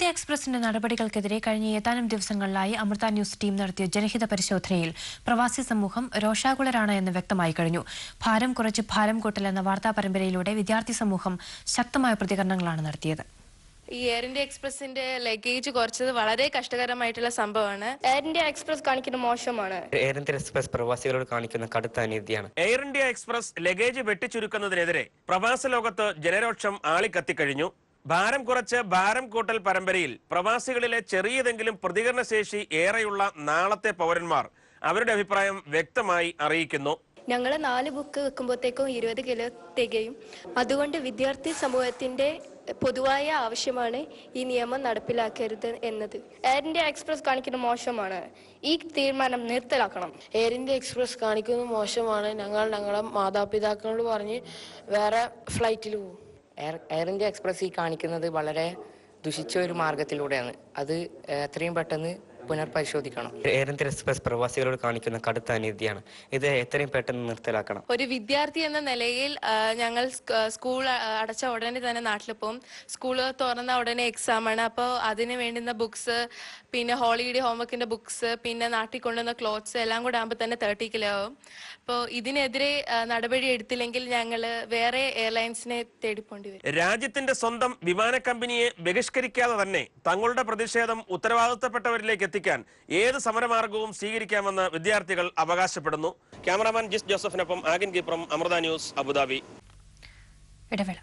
India എക്സ്പ്രസിന്റെ നടപടികൾക്കെതിരെ കഴിഞ്ഞ ഏതാനും ദിവസങ്ങളിലായി അമൃത ന്യൂസ് ടീം നടത്തിയ ജനഹിത പരിശോധനയിൽ പ്രവാസി സമൂഹം രോഷാകുലരാണ് എന്ന് വ്യക്തമായി കഴിഞ്ഞു. ഭാരം കുറച്ച് ഭാരം കൂട്ടൽ എന്ന വാർത്താ പരമ്പരയിലൂടെ വിദ്യാർത്ഥി സമൂഹം ശക്തമായ പ്രതികരണങ്ങളാണ് നടത്തിയത്. ഈ എയർ ഇന്ത്യ എക്സ്പ്രസിന്റെ ലഗേജ് കുറച്ചത് വളരെ കഷ്ടകരമായിട്ടുള്ള സംഭവമാണ്. എയർ ഇന്ത്യ എക്സ്പ്രസ് കാണിക്കുന്ന മോശമാണ്. എയർ ഇന്ത്യ എക്സ്പ്രസ് പ്രവാസികളോട് കാണിക്കുന്ന കടുത്ത അനീതിയാണ്. എയർ ഇന്ത്യ എക്സ്പ്രസ് ലഗേജ് വെട്ടിച്ചുരുക്കുന്നതിനെതിരെ പ്രവാസ ലോകത്ത് ജനരോഷം ആളിക്കത്തിക്കഴിഞ്ഞു. ഭാരം കുറച്ച് ഭാരം കൂട്ടൽ പരമ്പരയിൽ പ്രവാസികളിലെ ചെറിയതെങ്കിലും പ്രതികരണശേഷി ഏറെയുള്ള നാളത്തെ പൗരന്മാർ അവരുടെ അഭിപ്രായം വ്യക്തമായി അറിയിക്കുന്നു. ഞങ്ങൾ 4 ബുക്ക് വെക്കുമ്പോഴത്തേക്കും 20 കിലോ തികയും. അതുകൊണ്ട് വിദ്യാർത്ഥി സമൂഹത്തിന്റെ പൊതുവായ ആവശ്യമാണ് ഈ നിയമം നടപ്പിലാക്കരുത് എന്നത്. എയർ ഇന്ത്യ എക്സ്പ്രസ് കാണിക്കുന്നത് മോശമാണ്. ഈ തീരുമാനം നിർത്തലാക്കണം. എയർ ഇന്ത്യ എക്സ്പ്രസ് കാണിക്കുന്നത് മോശമാണ്. ഞങ്ങളുടെ മാതാപിതാക്കളോട് പറഞ്ഞ് വേറെ ഫ്ലൈറ്റിൽ പോകും. എയർ ഇന്ത്യ എക്സ്പ്രസ് ഈ കാണിക്കുന്നത് വളരെ ദുഷിച്ച ഒരു മാർഗത്തിലൂടെയാണ്. അത് എത്രയും പെട്ടെന്ന് പുനർപരിശോധിക്കണം. എയർ ഇന്ത്യ എക്സ്പ്രസ് പ്രവാസികളോട് കാണിക്കുന്ന കടുത്ത അനീതിയാണ്. ഇത് എത്രയും പെട്ടെന്ന് നിർത്തലാക്കണം. ഒരു വിദ്യാർത്ഥി എന്ന നിലയിൽ ഞങ്ങൾ സ്കൂൾ അടച്ച ഉടനെ തന്നെ നാട്ടിൽ പോകും. സ്കൂൾ തുറന്ന ഉടനെ എക്സാം ആണ്. അപ്പോൾ അതിന് വേണ്ടുന്ന ബുക്സ്, പിന്നെ ഹോളിഡേ ഹോംവർക്കിന്റെ ബുക്സ്, പിന്നെ നാട്ടിൽ കൊണ്ടുവന്ന ക്ലോത്ത്സ് എല്ലാം കൂടെ ആകുമ്പോൾ തന്നെ 30 കിലോ ആവും. അപ്പോൾ ഇതിനെതിരെ നടപടി എടുത്തില്ലെങ്കിൽ ഞങ്ങൾ വേറെ എയർലൈൻസിനെ തേടിപ്പോണ്ടി വരും. രാജ്യത്തിന്റെ സ്വന്തം വിമാന കമ്പനിയെ ബഹിഷ്കരിക്കാതെ തന്നെ തങ്ങളുടെ പ്രതിഷേധം ഉത്തരവാദിത്തപ്പെട്ടവരിലേക്ക് എത്തിക്കാൻ ഏത് സമരമാർഗവും സ്വീകരിക്കാമെന്ന് വിദ്യാർത്ഥികൾ അവകാശപ്പെടുന്നു. ക്യാമറാമാൻ ജിസ് ജോസഫിനൊപ്പം ആഗിൻ കീപ്രം, അമൃത ന്യൂസ്, അബുദാബി. ഇടവേള.